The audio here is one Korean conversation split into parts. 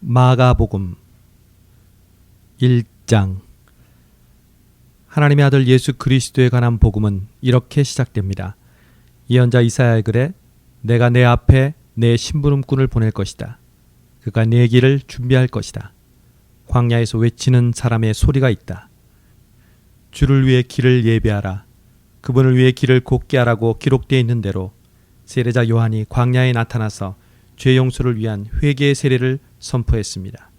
마가복음 1장. 하나님의 아들 예수 그리스도에 관한 복음은 이렇게 시작됩니다. 예언자 이사야의 글에 내가 내 앞에 내 심부름꾼을 보낼 것이다. 그가 내 길을 준비할 것이다. 광야에서 외치는 사람의 소리가 있다. 주를 위해 길을 예비하라. 그분을 위해 길을 곧게 하라고 기록되어 있는 대로 세례자 요한이 광야에 나타나서 죄 용서를 위한 회개의 세례를 선포했습니다.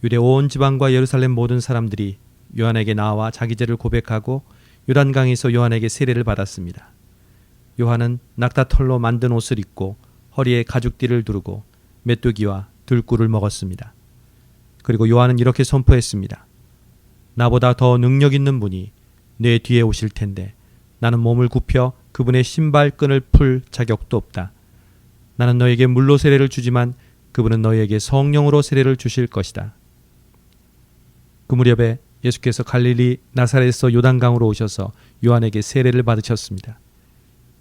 유대 온 지방과 예루살렘 모든 사람들이 요한에게 나와 자기 죄를 고백하고 요단강에서 요한에게 세례를 받았습니다. 요한은 낙타털로 만든 옷을 입고 허리에 가죽띠를 두르고 메뚜기와 들꿀을 먹었습니다. 그리고 요한은 이렇게 선포했습니다. 나보다 더 능력 있는 분이 내 뒤에 오실 텐데 나는 몸을 굽혀 그분의 신발끈을 풀 자격도 없다. 나는 너에게 물로 세례를 주지만 그분은 너희에게 성령으로 세례를 주실 것이다. 그 무렵에 예수께서 갈릴리 나사렛에서 요단강으로 오셔서 요한에게 세례를 받으셨습니다.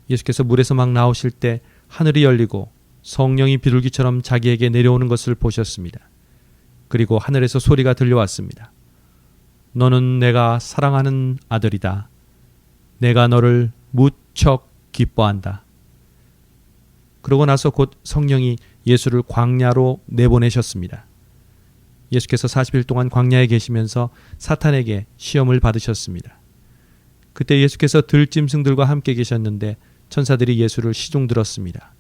예수께서 물에서 막 나오실 때 하늘이 열리고 성령이 비둘기처럼 자기에게 내려오는 것을 보셨습니다. 그리고 하늘에서 소리가 들려왔습니다. 너는 내가 사랑하는 아들이다. 내가 너를 무척 기뻐한다. 그러고 나서 곧 성령이 예수를 광야로 내보내셨습니다. 예수께서 40일 동안 광야에 계시면서 사탄에게 시험을 받으셨습니다. 그때 예수께서 들짐승들과 함께 계셨는데 천사들이 예수를 시종들었습니다.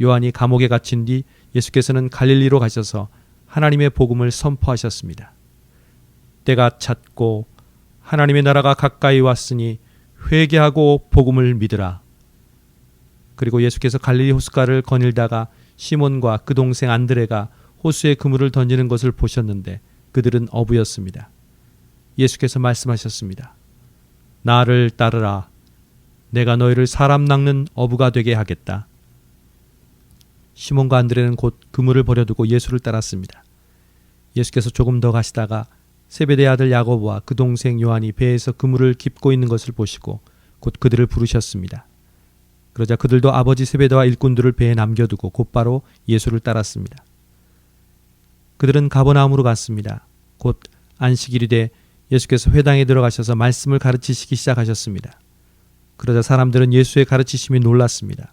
요한이 감옥에 갇힌 뒤 예수께서는 갈릴리로 가셔서 하나님의 복음을 선포하셨습니다. 때가 찼고 하나님의 나라가 가까이 왔으니 회개하고 복음을 믿으라. 그리고 예수께서 갈릴리 호숫가를 거닐다가 시몬과 그 동생 안드레가 호수에 그물을 던지는 것을 보셨는데 그들은 어부였습니다. 예수께서 말씀하셨습니다. 나를 따르라. 내가 너희를 사람 낚는 어부가 되게 하겠다. 시몬과 안드레는 곧 그물을 버려두고 예수를 따랐습니다. 예수께서 조금 더 가시다가 세베대의 아들 야고보와 그 동생 요한이 배에서 그물을 깁고 있는 것을 보시고 곧 그들을 부르셨습니다. 그러자 그들도 아버지 세베대와 일꾼들을 배에 남겨두고 곧바로 예수를 따랐습니다. 그들은 가버나움으로 갔습니다. 곧 안식일이 돼 예수께서 회당에 들어가셔서 말씀을 가르치시기 시작하셨습니다. 그러자 사람들은 예수의 가르치심이 놀랐습니다.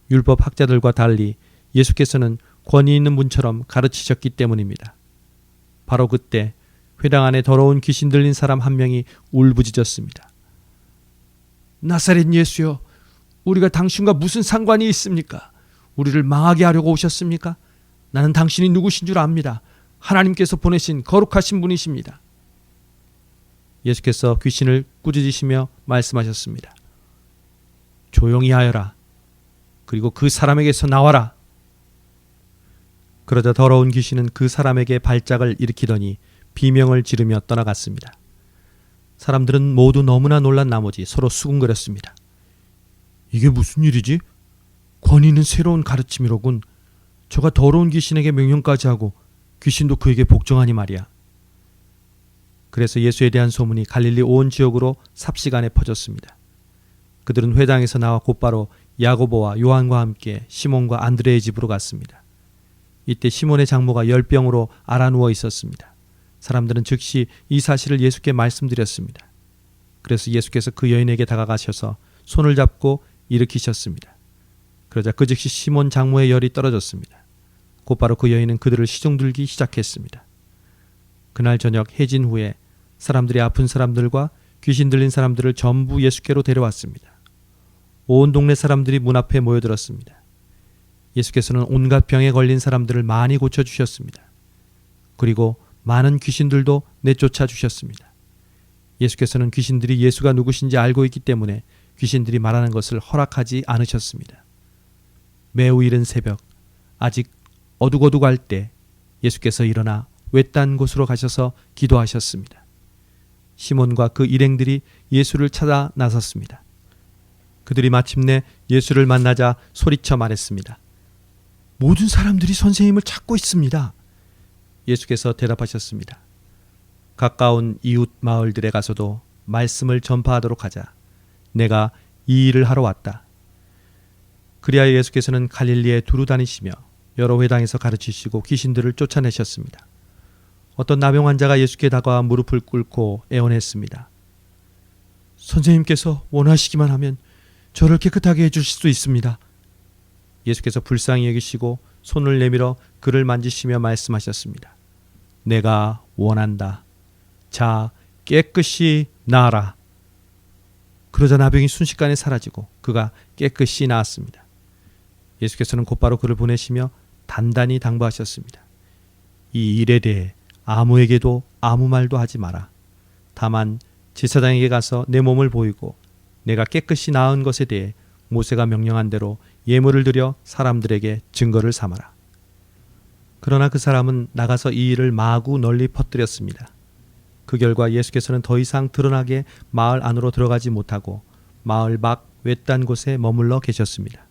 율법 학자들과 달리 예수께서는 권위 있는 분처럼 가르치셨기 때문입니다. 바로 그때 회당 안에 더러운 귀신 들린 사람 한 명이 울부짖었습니다. 나사렛 예수여, 우리가 당신과 무슨 상관이 있습니까? 우리를 망하게 하려고 오셨습니까? 나는 당신이 누구신 줄 압니다. 하나님께서 보내신 거룩하신 분이십니다. 예수께서 귀신을 꾸짖으시며 말씀하셨습니다. 조용히 하여라. 그리고 그 사람에게서 나와라. 그러자 더러운 귀신은 그 사람에게 발작을 일으키더니 비명을 지르며 떠나갔습니다. 사람들은 모두 너무나 놀란 나머지 서로 수군거렸습니다. 이게 무슨 일이지? 권위 있는 새로운 가르침이로군. 저가 더러운 귀신에게 명령까지 하고 귀신도 그에게 복종하니 말이야. 그래서 예수에 대한 소문이 갈릴리 온 지역으로 삽시간에 퍼졌습니다. 그들은 회당에서 나와 곧바로 야고보와 요한과 함께 시몬과 안드레의 집으로 갔습니다. 이때 시몬의 장모가 열병으로 앓아누워 있었습니다. 사람들은 즉시 이 사실을 예수께 말씀드렸습니다. 그래서 예수께서 그 여인에게 다가가셔서 손을 잡고 일으키셨습니다. 그러자 그 즉시 시몬 장모의 열이 떨어졌습니다. 곧바로 그 여인은 그들을 시종들기 시작했습니다. 그날 저녁 해진 후에 사람들이 아픈 사람들과 귀신 들린 사람들을 전부 예수께로 데려왔습니다. 온 동네 사람들이 문 앞에 모여들었습니다. 예수께서는 온갖 병에 걸린 사람들을 많이 고쳐주셨습니다. 그리고 많은 귀신들도 내쫓아 주셨습니다. 예수께서는 귀신들이 예수가 누구신지 알고 있기 때문에 귀신들이 말하는 것을 허락하지 않으셨습니다. 매우 이른 새벽, 아직 어둑어둑할 때 예수께서 일어나 외딴 곳으로 가셔서 기도하셨습니다. 시몬과 그 일행들이 예수를 찾아 나섰습니다. 그들이 마침내 예수를 만나자 소리쳐 말했습니다. 모든 사람들이 선생님을 찾고 있습니다. 예수께서 대답하셨습니다. 가까운 이웃 마을들에 가서도 말씀을 전파하도록 하자. 내가 이 일을 하러 왔다. 그리하여 예수께서는 갈릴리에 두루 다니시며 여러 회당에서 가르치시고 귀신들을 쫓아내셨습니다. 어떤 나병 환자가 예수께 다가와 무릎을 꿇고 애원했습니다. 선생님께서 원하시기만 하면 저를 깨끗하게 해주실 수 있습니다. 예수께서 불쌍히 여기시고 손을 내밀어 그를 만지시며 말씀하셨습니다. 내가 원한다. 자, 깨끗이 나아라. 그러자 나병이 순식간에 사라지고 그가 깨끗이 나았습니다. 예수께서는 곧바로 그를 보내시며 단단히 당부하셨습니다. 이 일에 대해 아무에게도 아무 말도 하지 마라. 다만 제사장에게 가서 내 몸을 보이고 내가 깨끗이 나은 것에 대해 모세가 명령한 대로 예물을 드려 사람들에게 증거를 삼아라. 그러나 그 사람은 나가서 이 일을 마구 널리 퍼뜨렸습니다. 그 결과 예수께서는 더 이상 드러나게 마을 안으로 들어가지 못하고 마을 밖 외딴 곳에 머물러 계셨습니다.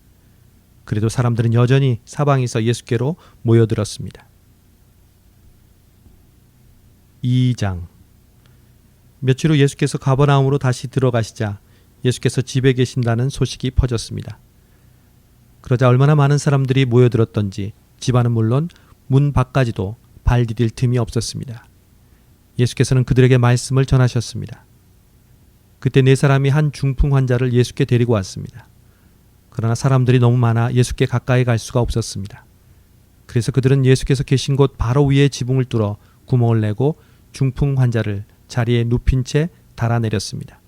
그래도 사람들은 여전히 사방에서 예수께로 모여들었습니다. 2장. 며칠 후 예수께서 가버나움으로 다시 들어가시자 예수께서 집에 계신다는 소식이 퍼졌습니다. 그러자 얼마나 많은 사람들이 모여들었던지 집안은 물론 문 밖까지도 발 디딜 틈이 없었습니다. 예수께서는 그들에게 말씀을 전하셨습니다. 그때 네 사람이 한 중풍 환자를 예수께 데리고 왔습니다. 그러나 사람들이 너무 많아 예수께 가까이 갈 수가 없었습니다. 그래서 그들은 예수께서 계신 곳 바로 위에 지붕을 뚫어 구멍을 내고 중풍 환자를 자리에 눕힌 채 달아내렸습니다.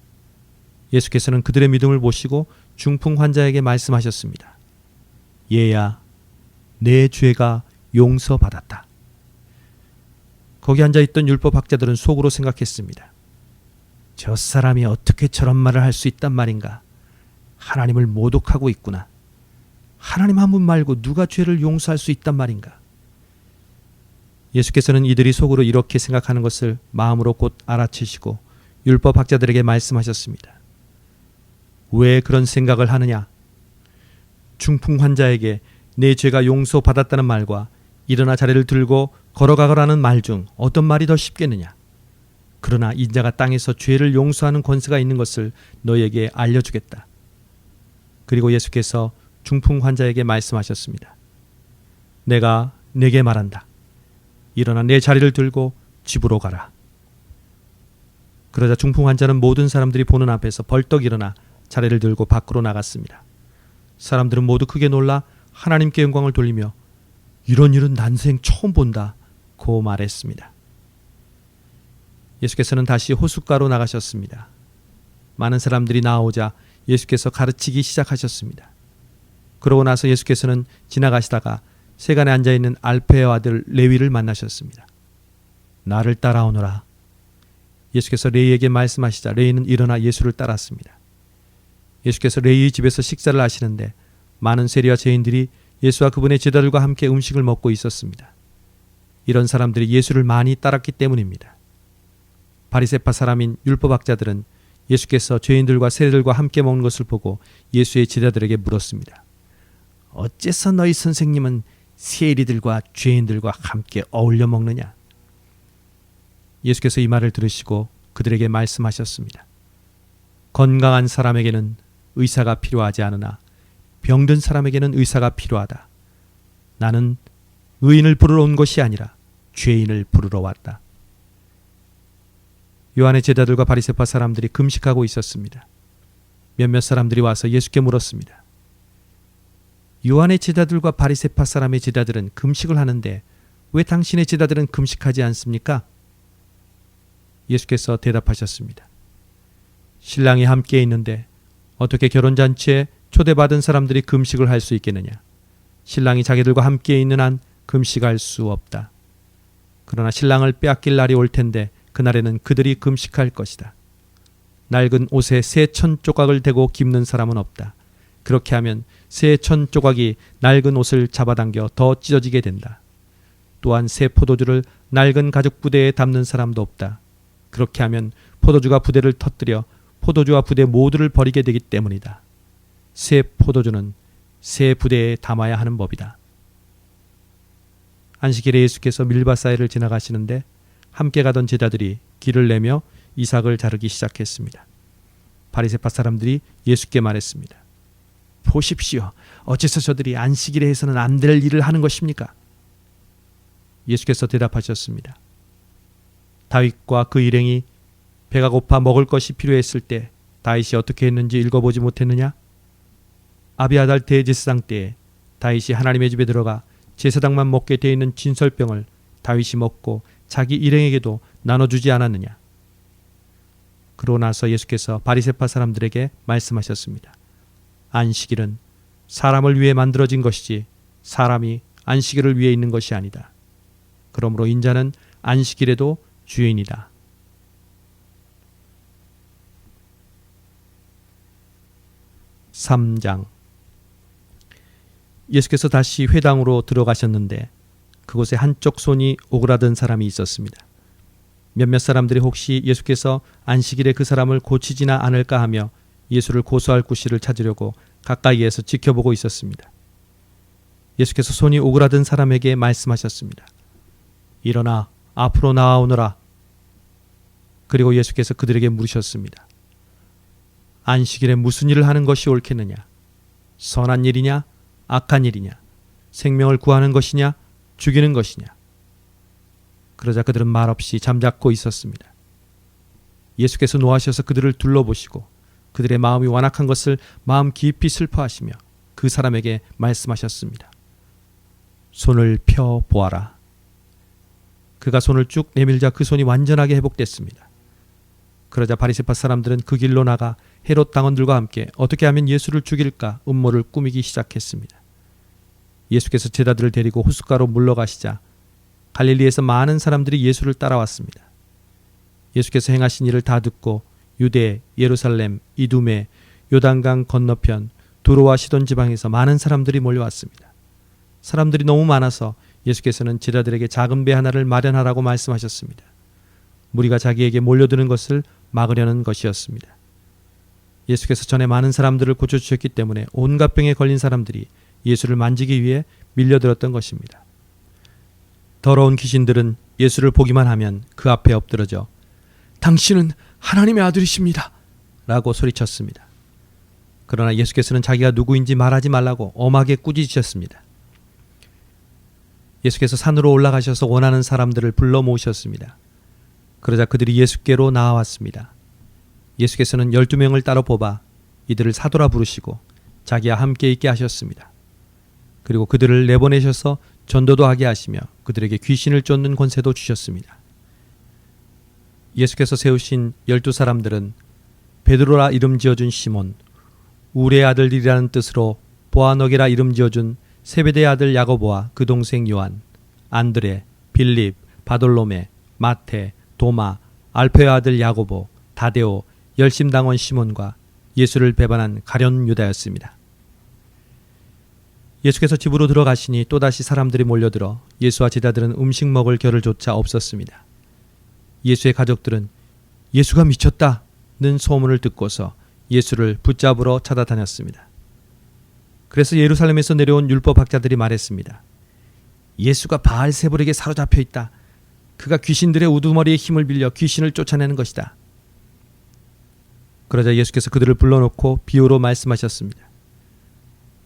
예수께서는 그들의 믿음을 보시고 중풍 환자에게 말씀하셨습니다. 얘야, 내 죄가 용서받았다. 거기 앉아있던 율법학자들은 속으로 생각했습니다. 저 사람이 어떻게 저런 말을 할 수 있단 말인가? 하나님을 모독하고 있구나. 하나님 한 분 말고 누가 죄를 용서할 수 있단 말인가? 예수께서는 이들이 속으로 이렇게 생각하는 것을 마음으로 곧 알아채시고 율법학자들에게 말씀하셨습니다. 왜 그런 생각을 하느냐? 중풍 환자에게 내 죄가 용서받았다는 말과 일어나 자리를 들고 걸어가거라는 말 중 어떤 말이 더 쉽겠느냐? 그러나 인자가 땅에서 죄를 용서하는 권세가 있는 것을 너희에게 알려주겠다. 그리고 예수께서 중풍 환자에게 말씀하셨습니다. 내가 네게 말한다. 일어나 내 자리를 들고 집으로 가라. 그러자 중풍 환자는 모든 사람들이 보는 앞에서 벌떡 일어나 자리를 들고 밖으로 나갔습니다. 사람들은 모두 크게 놀라 하나님께 영광을 돌리며 이런 일은 난생 처음 본다 고 말했습니다. 예수께서는 다시 호숫가로 나가셨습니다. 많은 사람들이 나오자 예수께서 가르치기 시작하셨습니다. 그러고 나서 예수께서는 지나가시다가 세간에 앉아있는 알페의 아들 레위를 만나셨습니다. 나를 따라오너라. 예수께서 레위에게 말씀하시자 레위는 일어나 예수를 따랐습니다. 예수께서 레위의 집에서 식사를 하시는데 많은 세리와 죄인들이 예수와 그분의 제자들과 함께 음식을 먹고 있었습니다. 이런 사람들이 예수를 많이 따랐기 때문입니다. 바리새파 사람인 율법학자들은 예수께서 죄인들과 세리들과 함께 먹는 것을 보고 예수의 제자들에게 물었습니다. 어째서 너희 선생님은 세리들과 죄인들과 함께 어울려 먹느냐? 예수께서 이 말을 들으시고 그들에게 말씀하셨습니다. 건강한 사람에게는 의사가 필요하지 않으나 병든 사람에게는 의사가 필요하다. 나는 의인을 부르러 온 것이 아니라 죄인을 부르러 왔다. 요한의 제자들과 바리새파 사람들이 금식하고 있었습니다. 몇몇 사람들이 와서 예수께 물었습니다. 요한의 제자들과 바리새파 사람의 제자들은 금식을 하는데 왜 당신의 제자들은 금식하지 않습니까? 예수께서 대답하셨습니다. 신랑이 함께 있는데 어떻게 결혼잔치에 초대받은 사람들이 금식을 할 수 있겠느냐? 신랑이 자기들과 함께 있는 한 금식할 수 없다. 그러나 신랑을 빼앗길 날이 올 텐데 그날에는 그들이 금식할 것이다. 낡은 옷에 새 천 조각을 대고 깁는 사람은 없다. 그렇게 하면 새 천 조각이 낡은 옷을 잡아당겨 더 찢어지게 된다. 또한 새 포도주를 낡은 가죽 부대에 담는 사람도 없다. 그렇게 하면 포도주가 부대를 터뜨려 포도주와 부대 모두를 버리게 되기 때문이다. 새 포도주는 새 부대에 담아야 하는 법이다. 안식일에 예수께서 밀밭 사이를 지나가시는데 함께 가던 제자들이 길을 내며 이삭을 자르기 시작했습니다. 바리새파 사람들이 예수께 말했습니다. 보십시오. 어째서 저들이 안식일에 해서는 안 될 일을 하는 것입니까? 예수께서 대답하셨습니다. 다윗과 그 일행이 배가 고파 먹을 것이 필요했을 때 다윗이 어떻게 했는지 읽어보지 못했느냐? 아비아달 대제사장 때에 다윗이 하나님의 집에 들어가 제사장만 먹게 되어 있는 진설병을 다윗이 먹고 자기 일행에게도 나눠주지 않았느냐? 그러고 나서 예수께서 바리새파 사람들에게 말씀하셨습니다. 안식일은 사람을 위해 만들어진 것이지 사람이 안식일을 위해 있는 것이 아니다. 그러므로 인자는 안식일에도 주인이다. 3장. 예수께서 다시 회당으로 들어가셨는데 그곳에 한쪽 손이 오그라든 사람이 있었습니다. 몇몇 사람들이 혹시 예수께서 안식일에 그 사람을 고치지나 않을까 하며 예수를 고소할 구실을 찾으려고 가까이에서 지켜보고 있었습니다. 예수께서 손이 오그라든 사람에게 말씀하셨습니다. 일어나 앞으로 나아오너라. 그리고 예수께서 그들에게 물으셨습니다. 안식일에 무슨 일을 하는 것이 옳겠느냐? 선한 일이냐? 악한 일이냐? 생명을 구하는 것이냐? 죽이는 것이냐? 그러자 그들은 말없이 잠자코 있었습니다. 예수께서 노하셔서 그들을 둘러보시고 그들의 마음이 완악한 것을 마음 깊이 슬퍼하시며 그 사람에게 말씀하셨습니다. 손을 펴 보아라. 그가 손을 쭉 내밀자 그 손이 완전하게 회복됐습니다. 그러자 바리새파 사람들은 그 길로 나가 헤롯 당원들과 함께 어떻게 하면 예수를 죽일까 음모를 꾸미기 시작했습니다. 예수께서 제자들을 데리고 호숫가로 물러가시자 갈릴리에서 많은 사람들이 예수를 따라왔습니다. 예수께서 행하신 일을 다 듣고 유대, 예루살렘, 이두메, 요단강 건너편, 두로와 시돈 지방에서 많은 사람들이 몰려왔습니다. 사람들이 너무 많아서 예수께서는 제자들에게 작은 배 하나를 마련하라고 말씀하셨습니다. 무리가 자기에게 몰려드는 것을 막으려는 것이었습니다. 예수께서 전에 많은 사람들을 고쳐주셨기 때문에 온갖 병에 걸린 사람들이 예수를 만지기 위해 밀려들었던 것입니다. 더러운 귀신들은 예수를 보기만 하면 그 앞에 엎드러져 당신은 하나님의 아들이십니다 라고 소리쳤습니다. 그러나 예수께서는 자기가 누구인지 말하지 말라고 엄하게 꾸짖으셨습니다. 예수께서 산으로 올라가셔서 원하는 사람들을 불러 모으셨습니다. 그러자 그들이 예수께로 나아왔습니다. 예수께서는 12명을 따로 뽑아 이들을 사도라 부르시고 자기와 함께 있게 하셨습니다. 그리고 그들을 내보내셔서 전도도 하게 하시며 그들에게 귀신을 쫓는 권세도 주셨습니다. 예수께서 세우신 12사람들은 베드로라 이름 지어준 시몬, 우레의 아들들이라는 뜻으로 보아너게라 이름 지어준 세베대의 아들 야고보와 그 동생 요한, 안드레, 빌립, 바돌로메, 마테, 도마, 알페의 아들 야고보, 다데오, 열심당원 시몬과 예수를 배반한 가룟 유다였습니다. 예수께서 집으로 들어가시니 또다시 사람들이 몰려들어 예수와 제자들은 음식 먹을 겨를조차 없었습니다. 예수의 가족들은 예수가 미쳤다는 소문을 듣고서 예수를 붙잡으러 찾아다녔습니다. 그래서 예루살렘에서 내려온 율법학자들이 말했습니다. 예수가 바알세불에게 사로잡혀 있다. 그가 귀신들의 우두머리에 힘을 빌려 귀신을 쫓아내는 것이다. 그러자 예수께서 그들을 불러놓고 비유로 말씀하셨습니다.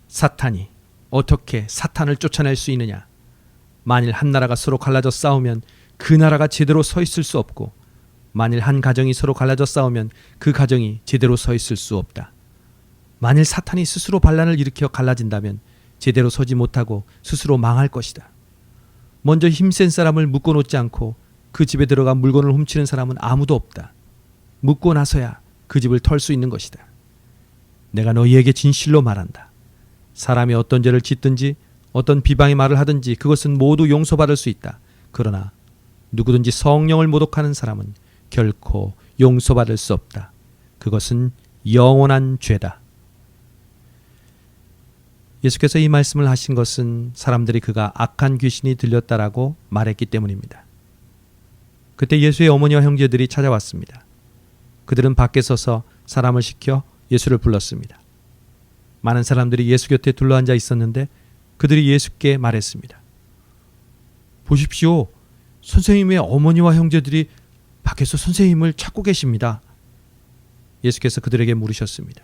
사탄이 어떻게 사탄을 쫓아낼 수 있느냐? 만일 한 나라가 서로 갈라져 싸우면 그 나라가 제대로 서 있을 수 없고 만일 한 가정이 서로 갈라져 싸우면 그 가정이 제대로 서 있을 수 없다. 만일 사탄이 스스로 반란을 일으켜 갈라진다면 제대로 서지 못하고 스스로 망할 것이다. 먼저 힘센 사람을 묶어놓지 않고 그 집에 들어가 물건을 훔치는 사람은 아무도 없다. 묶고 나서야 그 집을 털 수 있는 것이다. 내가 너희에게 진실로 말한다. 사람이 어떤 죄를 짓든지 어떤 비방의 말을 하든지 그것은 모두 용서받을 수 있다. 그러나 누구든지 성령을 모독하는 사람은 결코 용서받을 수 없다. 그것은 영원한 죄다. 예수께서 이 말씀을 하신 것은 사람들이 그가 악한 귀신이 들렸다라고 말했기 때문입니다. 그때 예수의 어머니와 형제들이 찾아왔습니다. 그들은 밖에 서서 사람을 시켜 예수를 불렀습니다. 많은 사람들이 예수 곁에 둘러앉아 있었는데 그들이 예수께 말했습니다. 보십시오. 선생님의 어머니와 형제들이 밖에서 선생님을 찾고 계십니다. 예수께서 그들에게 물으셨습니다.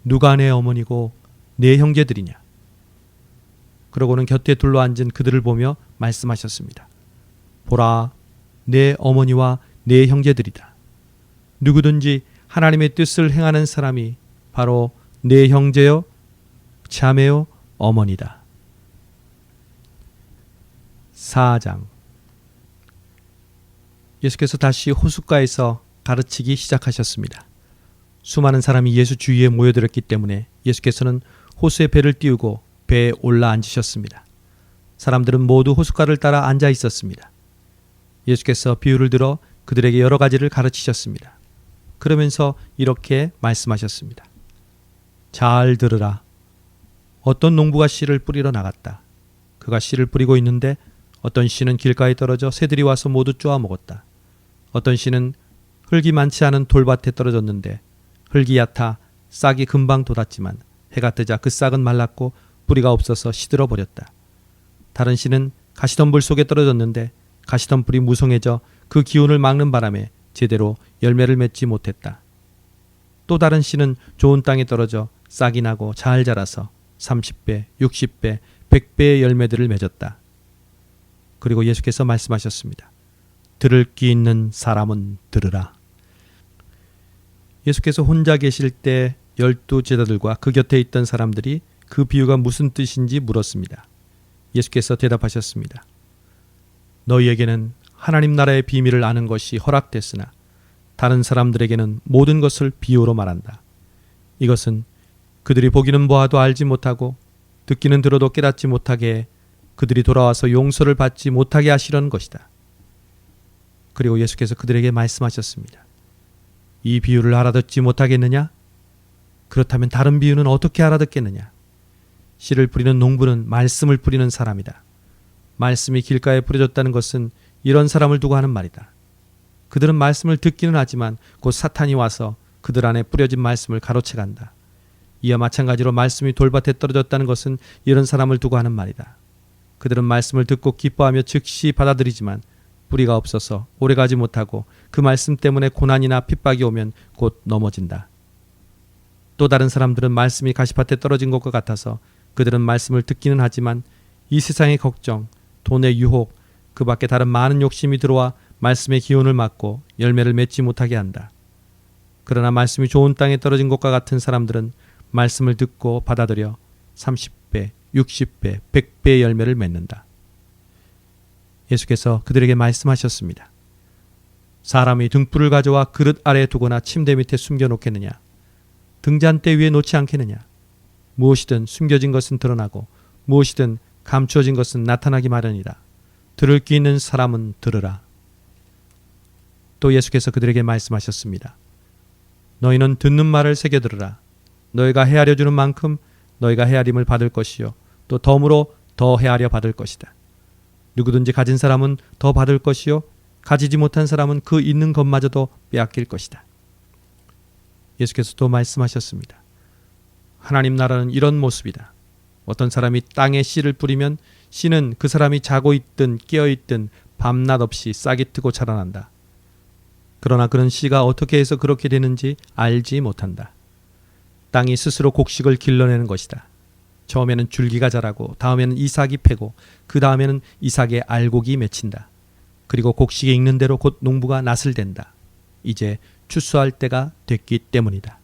누가 내 어머니고 내 형제들이냐? 그러고는 곁에 둘러앉은 그들을 보며 말씀하셨습니다. 보라, 내 어머니와 내 형제들이다. 누구든지 하나님의 뜻을 행하는 사람이 바로 내 형제요, 자매요, 어머니다. 4장. 예수께서 다시 호숫가에서 가르치기 시작하셨습니다. 수많은 사람이 예수 주위에 모여들었기 때문에 예수께서는 호수에 배를 띄우고 배에 올라 앉으셨습니다. 사람들은 모두 호숫가를 따라 앉아 있었습니다. 예수께서 비유를 들어 그들에게 여러 가지를 가르치셨습니다. 그러면서 이렇게 말씀하셨습니다. 잘 들으라. 어떤 농부가 씨를 뿌리러 나갔다. 그가 씨를 뿌리고 있는데 어떤 씨는 길가에 떨어져 새들이 와서 모두 쪼아 먹었다. 어떤 씨는 흙이 많지 않은 돌밭에 떨어졌는데 흙이 얕아 싹이 금방 돋았지만 해가 뜨자 그 싹은 말랐고 뿌리가 없어서 시들어 버렸다. 다른 씨는 가시덤불 속에 떨어졌는데 가시덤불이 무성해져 그 기운을 막는 바람에 제대로 열매를 맺지 못했다. 또 다른 씨는 좋은 땅에 떨어져 싹이 나고 잘 자라서 30배, 60배, 100배의 열매들을 맺었다. 그리고 예수께서 말씀하셨습니다. 들을 귀 있는 사람은 들으라. 예수께서 혼자 계실 때 12 제자들과 그 곁에 있던 사람들이 그 비유가 무슨 뜻인지 물었습니다. 예수께서 대답하셨습니다. 너희에게는 하나님 나라의 비밀을 아는 것이 허락됐으나 다른 사람들에게는 모든 것을 비유로 말한다. 이것은 그들이 보기는 보아도 알지 못하고 듣기는 들어도 깨닫지 못하게 해 그들이 돌아와서 용서를 받지 못하게 하시려는 것이다. 그리고 예수께서 그들에게 말씀하셨습니다. 이 비유를 알아듣지 못하겠느냐? 그렇다면 다른 비유는 어떻게 알아듣겠느냐? 씨를 뿌리는 농부는 말씀을 뿌리는 사람이다. 말씀이 길가에 뿌려졌다는 것은 이런 사람을 두고 하는 말이다. 그들은 말씀을 듣기는 하지만 곧 사탄이 와서 그들 안에 뿌려진 말씀을 가로채간다. 이와 마찬가지로 말씀이 돌밭에 떨어졌다는 것은 이런 사람을 두고 하는 말이다. 그들은 말씀을 듣고 기뻐하며 즉시 받아들이지만 뿌리가 없어서 오래가지 못하고 그 말씀 때문에 고난이나 핍박이 오면 곧 넘어진다. 또 다른 사람들은 말씀이 가시밭에 떨어진 것과 같아서 그들은 말씀을 듣기는 하지만 이 세상의 걱정, 돈의 유혹, 그 밖에 다른 많은 욕심이 들어와 말씀의 기운을 막고 열매를 맺지 못하게 한다. 그러나 말씀이 좋은 땅에 떨어진 것과 같은 사람들은 말씀을 듣고 받아들여 30배, 60배, 100배의 열매를 맺는다. 예수께서 그들에게 말씀하셨습니다. 사람이 등불을 가져와 그릇 아래에 두거나 침대 밑에 숨겨놓겠느냐? 등잔대 위에 놓지 않겠느냐? 무엇이든 숨겨진 것은 드러나고 무엇이든 감추어진 것은 나타나기 마련이다. 들을 귀 있는 사람은 들으라. 또 예수께서 그들에게 말씀하셨습니다. 너희는 듣는 말을 새겨 들으라. 너희가 헤아려 주는 만큼 너희가 헤아림을 받을 것이요 또 덤으로 더 헤아려 받을 것이다. 누구든지 가진 사람은 더 받을 것이요 가지지 못한 사람은 그 있는 것마저도 빼앗길 것이다. 예수께서 또 말씀하셨습니다. 하나님 나라는 이런 모습이다. 어떤 사람이 땅에 씨를 뿌리면 씨는 그 사람이 자고 있든 깨어 있든 밤낮 없이 싹이 트고 자라난다. 그러나 그런 씨가 어떻게 해서 그렇게 되는지 알지 못한다. 땅이 스스로 곡식을 길러내는 것이다. 처음에는 줄기가 자라고 다음에는 이삭이 패고 그 다음에는 이삭의 알곡이 맺힌다. 그리고 곡식이 익는 대로 곧 농부가 낫을 댄다. 이제 추수할 때가 됐기 때문이다.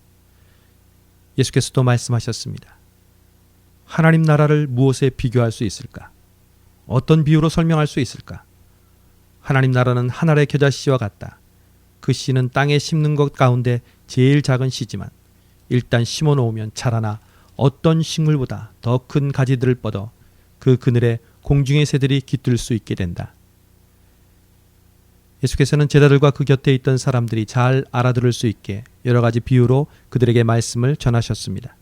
예수께서 또 말씀하셨습니다. 하나님 나라를 무엇에 비교할 수 있을까? 어떤 비유로 설명할 수 있을까? 하나님 나라는 한 알의 겨자씨와 같다. 그 씨는 땅에 심는 것 가운데 제일 작은 씨지만 일단 심어놓으면 자라나 어떤 식물보다 더 큰 가지들을 뻗어 그 그늘에 공중의 새들이 깃들 수 있게 된다. 예수께서는 제자들과 그 곁에 있던 사람들이 잘 알아들을 수 있게 여러 가지 비유로 그들에게 말씀을 전하셨습니다.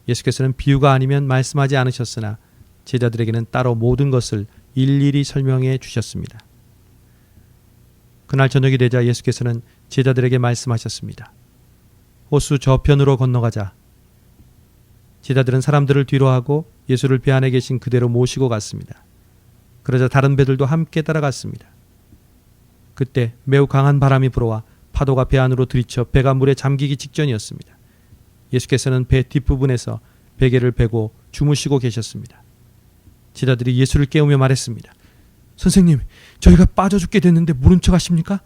예수께서는 비유가 아니면 말씀하지 않으셨으나 제자들에게는 따로 모든 것을 일일이 설명해 주셨습니다. 그날 저녁이 되자 예수께서는 제자들에게 말씀하셨습니다. 호수 저편으로 건너가자. 제자들은 사람들을 뒤로하고 예수를 배 안에 계신 그대로 모시고 갔습니다. 그러자 다른 배들도 함께 따라갔습니다. 그때 매우 강한 바람이 불어와 파도가 배 안으로 들이쳐 배가 물에 잠기기 직전이었습니다. 예수께서는 배 뒷부분에서 베개를 베고 주무시고 계셨습니다. 제자들이 예수를 깨우며 말했습니다. 선생님, 저희가 빠져 죽게 됐는데 모른 척 하십니까?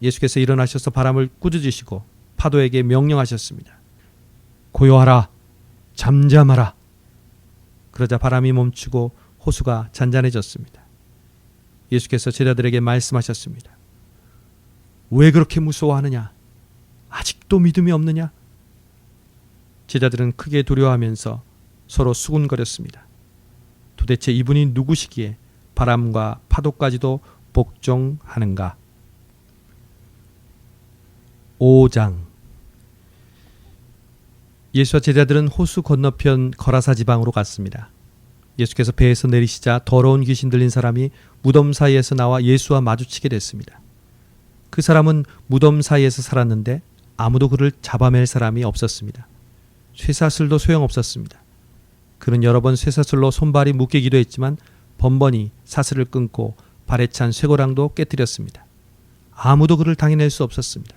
예수께서 일어나셔서 바람을 꾸짖으시고 파도에게 명령하셨습니다. 고요하라, 잠잠하라. 그러자 바람이 멈추고 호수가 잔잔해졌습니다. 예수께서 제자들에게 말씀하셨습니다. 왜 그렇게 무서워하느냐? 아직도 믿음이 없느냐? 제자들은 크게 두려워하면서 서로 수군거렸습니다. 도대체 이분이 누구시기에 바람과 파도까지도 복종하는가? 5장. 예수와 제자들은 호수 건너편 거라사 지방으로 갔습니다. 예수께서 배에서 내리시자 더러운 귀신 들린 사람이 무덤 사이에서 나와 예수와 마주치게 됐습니다. 그 사람은 무덤 사이에서 살았는데 아무도 그를 잡아맬 사람이 없었습니다. 쇠사슬도 소용없었습니다. 그는 여러 번 쇠사슬로 손발이 묶이기도 했지만 번번이 사슬을 끊고 발에 찬 쇠고랑도 깨뜨렸습니다. 아무도 그를 당해낼 수 없었습니다.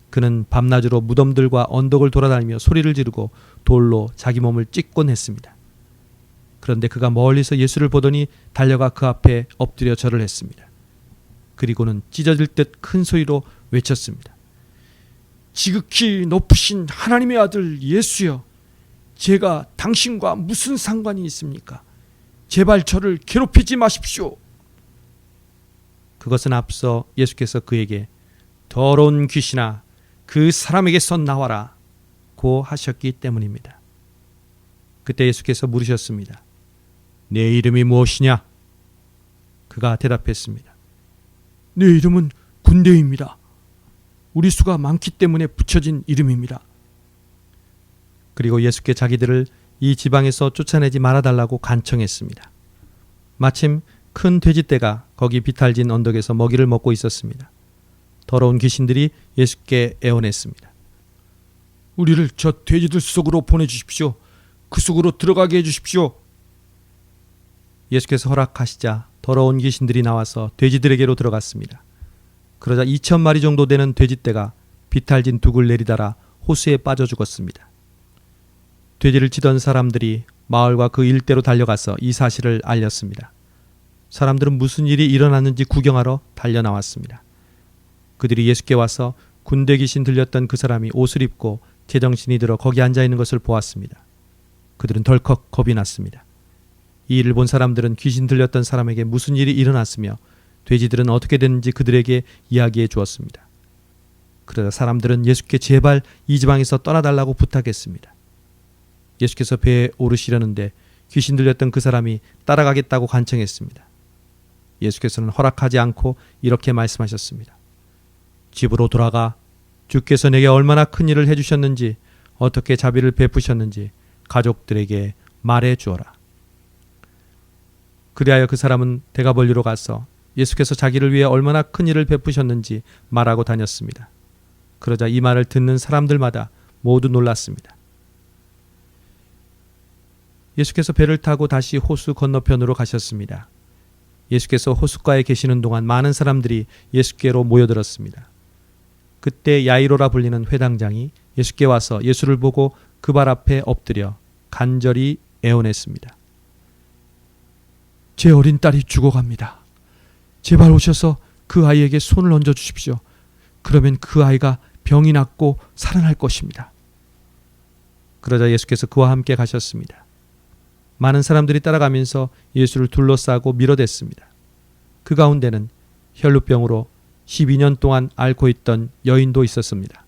그는 밤낮으로 무덤들과 언덕을 돌아다니며 소리를 지르고 돌로 자기 몸을 찢곤 했습니다. 그런데 그가 멀리서 예수를 보더니 달려가 그 앞에 엎드려 절을 했습니다. 그리고는 찢어질 듯 큰 소리로 외쳤습니다. 지극히 높으신 하나님의 아들 예수여, 제가 당신과 무슨 상관이 있습니까? 제발 저를 괴롭히지 마십시오. 그것은 앞서 예수께서 그에게 더러운 귀신아, 그 사람에게서 나와라 고 하셨기 때문입니다. 그때 예수께서 물으셨습니다. 내 이름이 무엇이냐? 그가 대답했습니다. 내 이름은 군대입니다. 우리 수가 많기 때문에 붙여진 이름입니다. 그리고 예수께 자기들을 이 지방에서 쫓아내지 말아달라고 간청했습니다. 마침 큰 돼지떼가 거기 비탈진 언덕에서 먹이를 먹고 있었습니다. 더러운 귀신들이 예수께 애원했습니다. 우리를 저 돼지들 속으로 보내주십시오. 그 속으로 들어가게 해주십시오. 예수께서 허락하시자 더러운 귀신들이 나와서 돼지들에게로 들어갔습니다. 그러자 2,000마리 정도 되는 돼지떼가 비탈진 둑을 내리달아 호수에 빠져 죽었습니다. 돼지를 치던 사람들이 마을과 그 일대로 달려가서 이 사실을 알렸습니다. 사람들은 무슨 일이 일어났는지 구경하러 달려나왔습니다. 그들이 예수께 와서 군대 귀신 들렸던 그 사람이 옷을 입고 제정신이 들어 거기 앉아있는 것을 보았습니다. 그들은 덜컥 겁이 났습니다. 이 일을 본 사람들은 귀신 들렸던 사람에게 무슨 일이 일어났으며 돼지들은 어떻게 됐는지 그들에게 이야기해 주었습니다. 그러자 사람들은 예수께 제발 이 지방에서 떠나달라고 부탁했습니다. 예수께서 배에 오르시려는데 귀신 들렸던 그 사람이 따라가겠다고 간청했습니다. 예수께서는 허락하지 않고 이렇게 말씀하셨습니다. 집으로 돌아가 주께서 내게 얼마나 큰 일을 해주셨는지, 어떻게 자비를 베푸셨는지 가족들에게 말해 주어라. 그리하여 그 사람은 대가벌리로 가서 예수께서 자기를 위해 얼마나 큰 일을 베푸셨는지 말하고 다녔습니다. 그러자 이 말을 듣는 사람들마다 모두 놀랐습니다. 예수께서 배를 타고 다시 호수 건너편으로 가셨습니다. 예수께서 호숫가에 계시는 동안 많은 사람들이 예수께로 모여들었습니다. 그때 야이로라 불리는 회당장이 예수께 와서 예수를 보고 그 발 앞에 엎드려 간절히 애원했습니다. 제 어린 딸이 죽어갑니다. 제발 오셔서 그 아이에게 손을 얹어 주십시오. 그러면 그 아이가 병이 낫고 살아날 것입니다. 그러자 예수께서 그와 함께 가셨습니다. 많은 사람들이 따라가면서 예수를 둘러싸고 밀어댔습니다. 그 가운데는 혈루병으로 12년 동안 앓고 있던 여인도 있었습니다.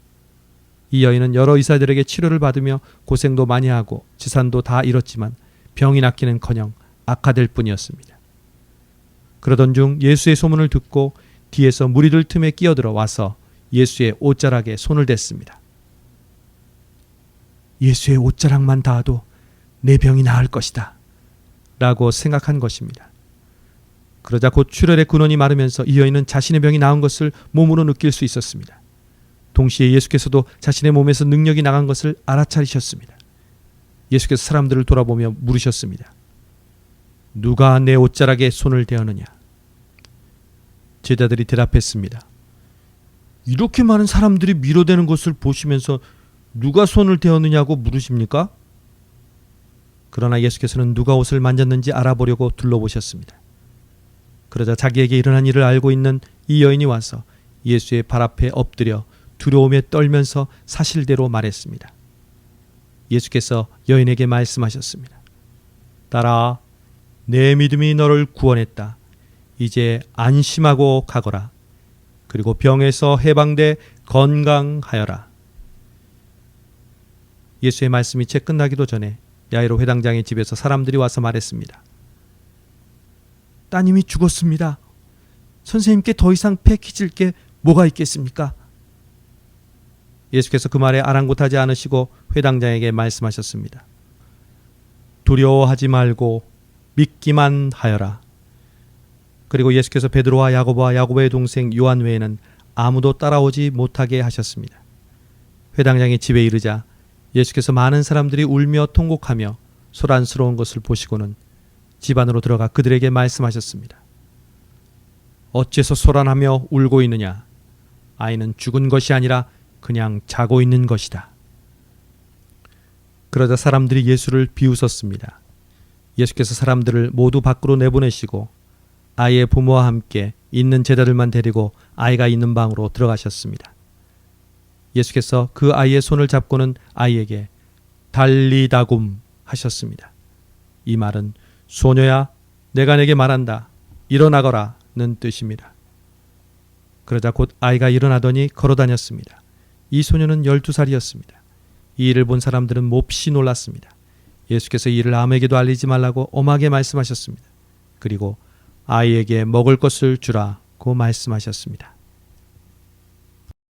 이 여인은 여러 의사들에게 치료를 받으며 고생도 많이 하고 재산도 다 잃었지만 병이 낫기는커녕 악화될 뿐이었습니다. 그러던 중 예수의 소문을 듣고 뒤에서 무리들 틈에 끼어들어 와서 예수의 옷자락에 손을 댔습니다. 예수의 옷자락만 닿아도 내 병이 나을 것이다 라고 생각한 것입니다. 그러자 곧 출혈의 근원이 마르면서 이 여인은 자신의 병이 나은 것을 몸으로 느낄 수 있었습니다. 동시에 예수께서도 자신의 몸에서 능력이 나간 것을 알아차리셨습니다. 예수께서 사람들을 돌아보며 물으셨습니다. 누가 내 옷자락에 손을 대었느냐? 제자들이 대답했습니다. 이렇게 많은 사람들이 밀어대는 것을 보시면서 누가 손을 대었느냐고 물으십니까? 그러나 예수께서는 누가 옷을 만졌는지 알아보려고 둘러보셨습니다. 그러자 자기에게 일어난 일을 알고 있는 이 여인이 와서 예수의 발 앞에 엎드려 두려움에 떨면서 사실대로 말했습니다. 예수께서 여인에게 말씀하셨습니다. 딸아, 내 믿음이 너를 구원했다. 이제 안심하고 가거라. 그리고 병에서 해방돼 건강하여라. 예수의 말씀이 채 끝나기도 전에 야이로 회당장의 집에서 사람들이 와서 말했습니다. 따님이 죽었습니다. 선생님께 더 이상 패키질 게 뭐가 있겠습니까? 예수께서 그 말에 아랑곳하지 않으시고 회당장에게 말씀하셨습니다. 두려워하지 말고 믿기만 하여라. 그리고 예수께서 베드로와 야고보와 야고보의 동생 요한 외에는 아무도 따라오지 못하게 하셨습니다. 회당장의 집에 이르자 예수께서 많은 사람들이 울며 통곡하며 소란스러운 것을 보시고는 집 안으로 들어가 그들에게 말씀하셨습니다. 어째서 소란하며 울고 있느냐? 아이는 죽은 것이 아니라 그냥 자고 있는 것이다. 그러자 사람들이 예수를 비웃었습니다. 예수께서 사람들을 모두 밖으로 내보내시고 아이의 부모와 함께 있는 제자들만 데리고 아이가 있는 방으로 들어가셨습니다. 예수께서 그 아이의 손을 잡고는 아이에게 달리다굼 하셨습니다. 이 말은 소녀야, 내가 내게 말한다. 일어나거라는 뜻입니다. 그러자 곧 아이가 일어나더니 걸어다녔습니다. 이 소녀는 12살이었습니다. 이 일을 본 사람들은 몹시 놀랐습니다. 예수께서 이 일을 아무에게도 알리지 말라고 엄하게 말씀하셨습니다. 그리고 아이에게 먹을 것을 주라고 말씀하셨습니다.